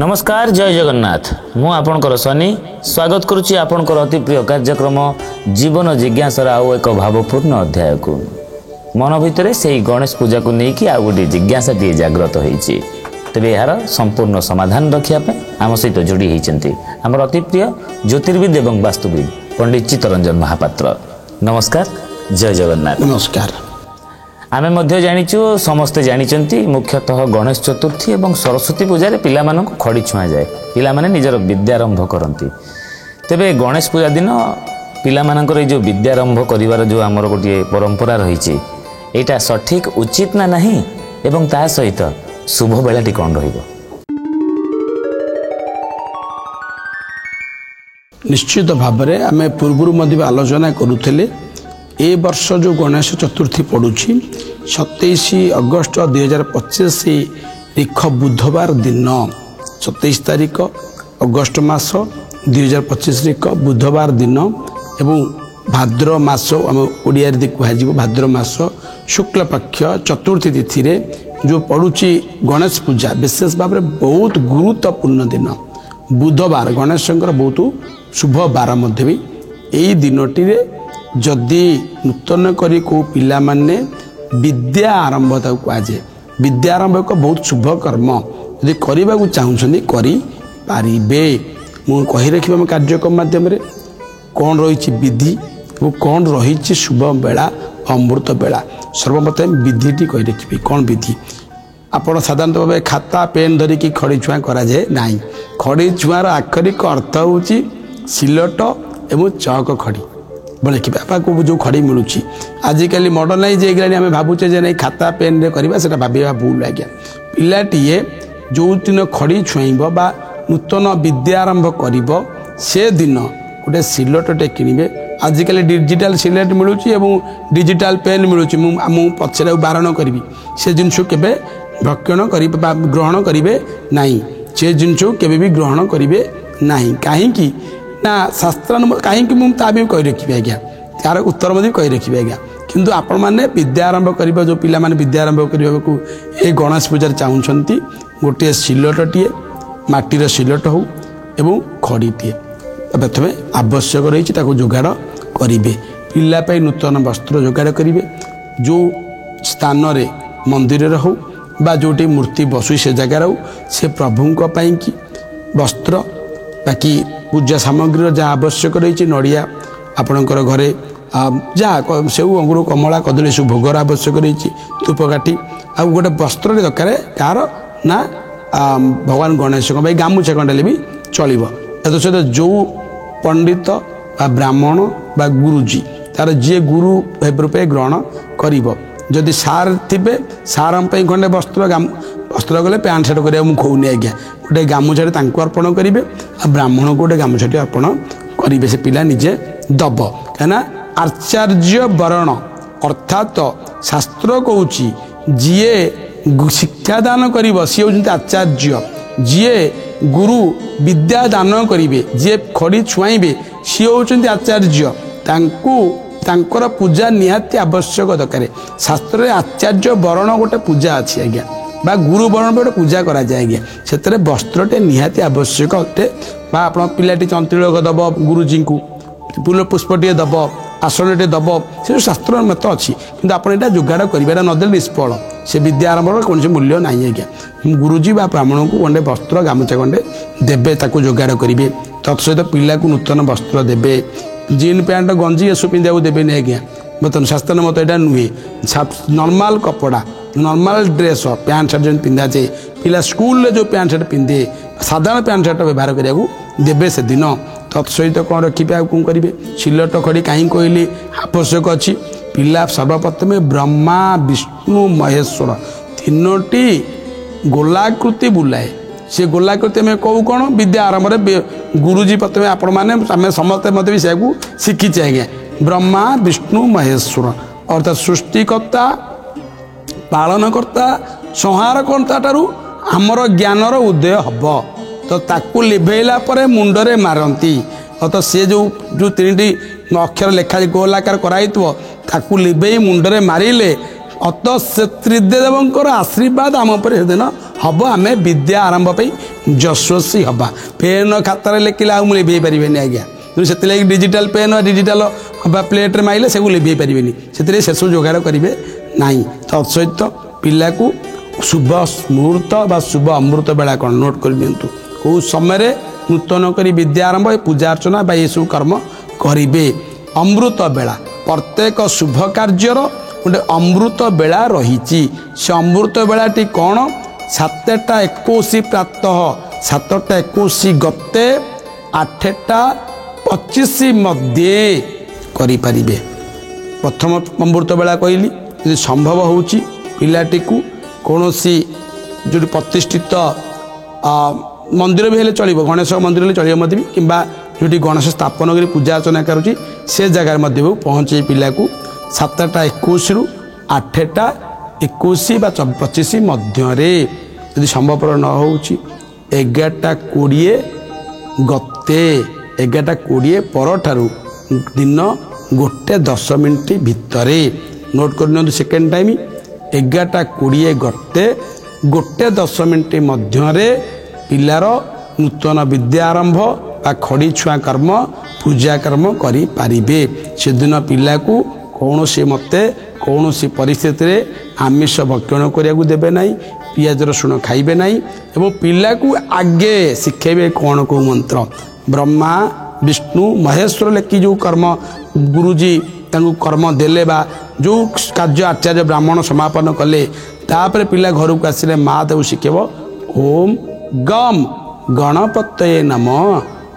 नमस्कार जय जगन्नाथ मु आपणकर सनी स्वागत करुच्ची आपणकर अति प्रिय कार्यक्रम जीवन जिज्ञासार आउ एक भावपूर्ण अध्याय को मन भितर से गणेश पूजा को लेकिन आउ गोटे जिज्ञासा टी जाग्रत होती तेरे यार संपूर्ण समाधान रखापे आम सहित जोड़ी होती आमर अति प्रिय ज्योतिर्विद एवं वास्तुविद पंडित चित्तरंजन महापात्र। नमस्कार जय जगन्नाथ। नमस्कार। आमे मध्य जानिचु समस्ते जानिचंती मुख्यतः गणेश चतुर्थी एवं सरस्वती पूजा पिला मानक खड़ी छुआ जाए पिला माने निजर विद्यारंभ करती तेबे गणेश पूजा दिन पिला मानकर जो विद्यारंभ करिवार जो आमर गोटे परंपरा रही एटा सठिक उचित ना नहीं एवं ता सहित शुभ बेलाटी कौन रहिबो? निश्चित भाव में आम पूर्व मध्य आलोचना करुले ए वर्ष जो गणेश चतुर्थी पड़ुछि 27 अगस्त 2025 रीख बुधवार दिन 27 तारीख अगस्त मास 2025 रीख बुधवार दिन एवं भाद्र मास आम ओडिया कह भाद्र मास शुक्ल पक्ष चतुर्थी तिथि रे जो पड़ुछि गणेश पूजा विशेष भाव में बहुत गुरुत्वपूर्ण दिन बुधवार गणेश बहुत शुभ बार मध्य भी यही दिनटी जदि नूतन करी को पिला माने विद्या आरंभ कहुए विद्या आरंभ एक बहुत शुभ कर्म यदि करने को चाहूँगी करें मु कही रखी आम कार्यक्रम मध्यम कौन रही विधि और कौन रही शुभ बेला अमृत बेला सर्वप्रथम विधिटी कही रखी कौन विधि आप साधारणतः भाव खाता पेन धरिकी खड़ी छुआ कराए ना खड़ी छुआर आखरिक अर्थ हूँ सिलट एवं चौक खड़ी बोले कि बापा को जो खड़ी मिलूँ आजिकल मॉडर्नाइज आम भावुचे जे नहीं खाता पेन रे करवा से भाविया भूल आज्ञा पिलाटीए जो दिन खड़ी छुईब बा नूतन विद्या आरंभ कर से दिन गोटे सिलटे किणवे आजिकल डिजिटाल सिलेट मिलूँ डिजिटाल पेन मिलूँ पचर बारण करी से जिनस के भक्षण ग्रहण करेंगे ना से जिनस के ग्रहण करेंगे ना कहीं ना शास्त्र कहीं मुझे कही रखी आज्ञा तार उत्तर मध्य कही रखी आज्ञा किंतु आपण मैंने विद्या आरंभ करवा जो पिला माने विद्या आरंभ करने को ये गणेश पूजा चाहूँगी गोटे सिलटटीए माटीर सिलट हो एवं खड़ीटीए प्रथम आवश्यक रही जोगाड़ करेंगे पिलापाई नूतन वस्त्र जोगाड़ करेंगे जो स्थान मंदिर हो बा जोटी मूर्ति बसु से जगार हो से प्रभुंक कि वस्त्र बाकी पूजा सामग्री जहाँ आवश्यक रही नड़िया आपणकर घरे जहाँ सेऊ अंगूर कमला कदली सब भोगर आवश्यक रही धूपकाठी आ गोटे वस्त्र दरकार कार ना भगवान गणेश गामुछा कंडे भी चलो सहित जो पंडित बा ब्राह्मण बा गुरुजी तार जी गुरु रूपे ग्रहण करी सार थे सार खंडे वस्त्र वस्त्र गले पैंट सार्ट करा मुझे आज्ञा गोटे गामुछाटे अर्पण करेंगे ब्राह्मण को गोटे गामुछाटी अर्पण करेंगे से पिला निजे दब कहीं आचार्य वरण अर्थात शास्त्र कहूँ जीए शिक्षादान कर सी हूँ आचार्य जीए गुरु विद्या दान करेंगे जी खड़ी छुआईबे सी हूँ आचार्य तांकर पूजा निहाती आवश्यक दरकार शास्त्र आचार्य वरण गोटे पूजा अच्छी आज्ञा बा गुरु वर्ण गोटे पूजा करा जाए आज्ञा से वस्त्रटे निहाती आवश्यक अटे बा आप पिलाटी चंतिलक दब गुरुजी को फूल पुष्पटे दब आसनटे दब से शास्त्र मत अच्छी कि आप जोगाड़ करें नदे निष्फल से विद्या आरंभ कौन मूल्य ना आज्ञा गुरुजी बा ब्राह्मण को खंडे वस्त्र गामुछा खंडे देवे ताको जोगाड़ करेंगे तत्सहित पिला को नूतन वस्त्र देवे जीन पैंट गंजी एसु पिंधा देवे नहीं आज्ञा बर्तमान शास्त्र मत यहाँ नुहे नॉर्मल कपड़ा नॉर्मल ड्रेस पैंट सार्ट जो पिंधा जाए पिला स्कूल जो पैंट सार्ट पिंधे साधारण पैंट सार्ट व्यवहार करने देवे से दिन तत्सहित कौन रखिए कौन करेंगे सिलट खड़ी कहीं कहली आवश्यक अच्छी पिला सर्वप्रथम ब्रह्मा विष्णु महेश्वर तीनोटी गोलाकृति बुलाए से गोलाकृति में कहूँ कौन विद्या आरंभ गुरुजी प्रथम आपण मैंने समस्ते मत भी से शिखी आज्ञा ब्रह्मा विष्णु महेश्वर अर्थात सृष्टिकर्ता पालनकर्ता संहारकर्ता ठारू आमर ज्ञानर उदय हम तो ताकू लिभेला परे मुंडरे मारती अर्थात सी जो तीन अक्षर लेखा गोलाकार कराई ताकू लिभे मुंडरे मारिले अत से त्रिदेवंकर आशीर्वाद आम पर दिन हम आम विद्या आरंभ ଯଶସ୍ୱୀ ହେବା। ପେନ୍ ଖାତାରେ ଲେଖିଲେ ଆଉ ମୁଁ ଲିଭେଇ ପାରିବେନି ଆଜ୍ଞା। ସେଥିଲାଗି ଡିଜିଟାଲ ପେନ୍ ଡିଜିଟାଲ ବା ପ୍ଲେଟ୍ରେ ମାଇଲେ ସେକୁ ଲିଭେଇ ପାରିବେନି। ସେଥିରେ ସେସବୁ ଯୋଗାଡ଼ କରିବେ ନାହିଁ। ତତ୍ସହିତ ପିଲାକୁ ଶୁଭ ମୁହୂର୍ତ୍ତ ବା ଶୁଭ ଅମୃତ ବେଳା କ'ଣ ନୋଟ୍ କରି ନିଅନ୍ତୁ। କେଉଁ ସମୟରେ ନୂତନ କରି ବିଦ୍ୟା ଆରମ୍ଭ ପୂଜା ଅର୍ଚ୍ଚନା ବା ଏସବୁ କର୍ମ କରିବେ। ଅମୃତ ବେଳା ପ୍ରତ୍ୟେକ ଶୁଭ କାର୍ଯ୍ୟର ଗୋଟେ ଅମୃତ ବେଳା ରହିଛି। ସେ ଅମୃତ ବେଳାଟି କ'ଣ? 7ଟା 21 ପ୍ରାତଃ 7ଟା 21 ଗତେ 8ଟା 25 ମଧ୍ୟରେ କରିପାରିବେ। ପ୍ରଥମ ଅମୃତ ବେଳା କହିଲି, ଯଦି ସମ୍ଭବ ହେଉଛି ପିଲାଟିକୁ କୌଣସି ଯେଉଁଠି ପ୍ରତିଷ୍ଠିତ ମନ୍ଦିର ବି ହେଲେ ଚଳିବ, ଗଣେଶ ମନ୍ଦିର ହେଲେ ଚଳିବ ମଧ୍ୟ, କିମ୍ବା ଯେଉଁଠି ଗଣେଶ ସ୍ଥାପନ କରି ପୂଜା ଅର୍ଚ୍ଚନା କରୁଛି ସେ ଜାଗାରେ ମଧ୍ୟ ପହଞ୍ଚେଇ ପିଲାକୁ 7ଟା 21ରୁ 8ଟା 21 ବା 25 ମଧ୍ୟରେ, ଯଦି ସମ୍ଭବପର ନ ହେଉଛି 11ଟା 20 ଗତେ 11ଟା 20 ପରଠାରୁ ଦିନ 1:10 ମିନିଟ୍ ଭିତରେ। ନୋଟ୍ କରିନିଅନ୍ତୁ ସେକେଣ୍ଡ ଟାଇମ୍ 11ଟା 20 ଗତେ 1:10 ମିନିଟ୍ ମଧ୍ୟରେ ପିଲାର ନୂତନ ବିଦ୍ୟା ଆରମ୍ଭ ବା ଖଡ଼ି ଛୁଆଁ କର୍ମ ପୂଜା କର୍ମ କରିପାରିବେ। ସେଦିନ ପିଲାକୁ କୌଣସି ପରିସ୍ଥିତିରେ ଆମିଷ ଭକ୍ଷଣ କରିବାକୁ ଦେବେ ନାହିଁ, ପିଆଜ ରସୁଣ ଖାଇବେ ନାହିଁ, ଏବଂ ପିଲାକୁ ଆଗେ ଶିଖେଇବେ କ'ଣ କେଉଁ ମନ୍ତ୍ର। ବ୍ରହ୍ମା ବିଷ୍ଣୁ ମହେଶ୍ୱର ଲେଖି ଯେଉଁ କର୍ମ ଗୁରୁଜୀ ତାଙ୍କୁ କର୍ମ ଦେଲେ ବା ଯେଉଁ କାର୍ଯ୍ୟ ଆଚାର୍ଯ୍ୟ ବ୍ରାହ୍ମଣ ସମାପନ କଲେ, ତାପରେ ପିଲା ଘରକୁ ଆସିଲେ ମା ତାକୁ ଶିଖେଇବ ଓମ୍ ଗମ୍ ଗଣପତୟେ ନମଃ,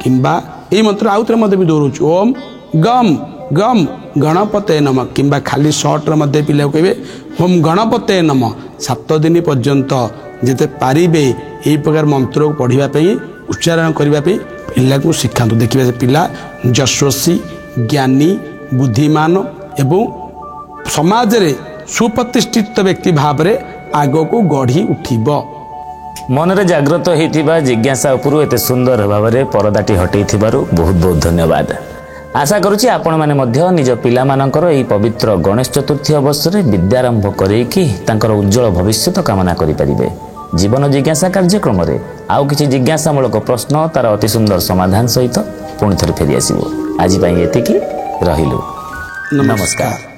କିମ୍ବା ଏଇ ମନ୍ତ୍ର ଆଉଥରେ ମଧ୍ୟ ବି ଦୌଡ଼ୁଛୁ ଓମ୍ ଗମ୍ ଗମ୍ ଗଣପତୟେ ନମଃ, କିମ୍ବା ଖାଲି ସର୍ଟରେ ମଧ୍ୟ ପିଲାକୁ କହିବେ ଓମ୍ ଗଣପତୟେ ନମଃ। 7 ଦିନ ପର୍ଯ୍ୟନ୍ତ ଯେତେ ପାରିବେ ଏହି ପ୍ରକାର ମନ୍ତ୍ରକୁ ପଢ଼ିବା ପାଇଁ ଉଚ୍ଚାରଣ କରିବା ପାଇଁ ପିଲାକୁ ଶିଖାନ୍ତୁ। ଦେଖିବେ ସେ ପିଲା ଯଶସ୍ୱୀ ଜ୍ଞାନୀ ବୁଦ୍ଧିମାନ ଏବଂ ସମାଜରେ ସୁପ୍ରତିଷ୍ଠିତ ବ୍ୟକ୍ତି ଭାବରେ ଆଗକୁ ଗଢ଼ି ଉଠିବ। ମନରେ ଜାଗ୍ରତ ହୋଇଥିବା ଜିଜ୍ଞାସା ଉପରୁ ଏତେ ସୁନ୍ଦର ଭାବରେ ପରଦାଟି ହଟେଇଥିବାରୁ ବହୁତ ବହୁତ ଧନ୍ୟବାଦ। ଆଶା କରୁଛି ଆପଣମାନେ ମଧ୍ୟ ନିଜ ପିଲାମାନଙ୍କର ଏହି ପବିତ୍ର ଗଣେଶ ଚତୁର୍ଥୀ ଅବସରରେ ବିଦ୍ୟାରମ୍ଭ କରେଇକି ତାଙ୍କର ଉଜ୍ଜଳ ଭବିଷ୍ୟତ କାମନା କରିପାରିବେ। ଜୀବନ ଜିଜ୍ଞାସା କାର୍ଯ୍ୟକ୍ରମରେ ଆଉ କିଛି ଜିଜ୍ଞାସାମୂଳକ ପ୍ରଶ୍ନ ତାର ଅତି ସୁନ୍ଦର ସମାଧାନ ସହିତ ପୁଣି ଥରେ ଫେରିଆସିବ। ଆଜି ପାଇଁ ଏତିକି, ରହିଲୁ, ନମସ୍କାର।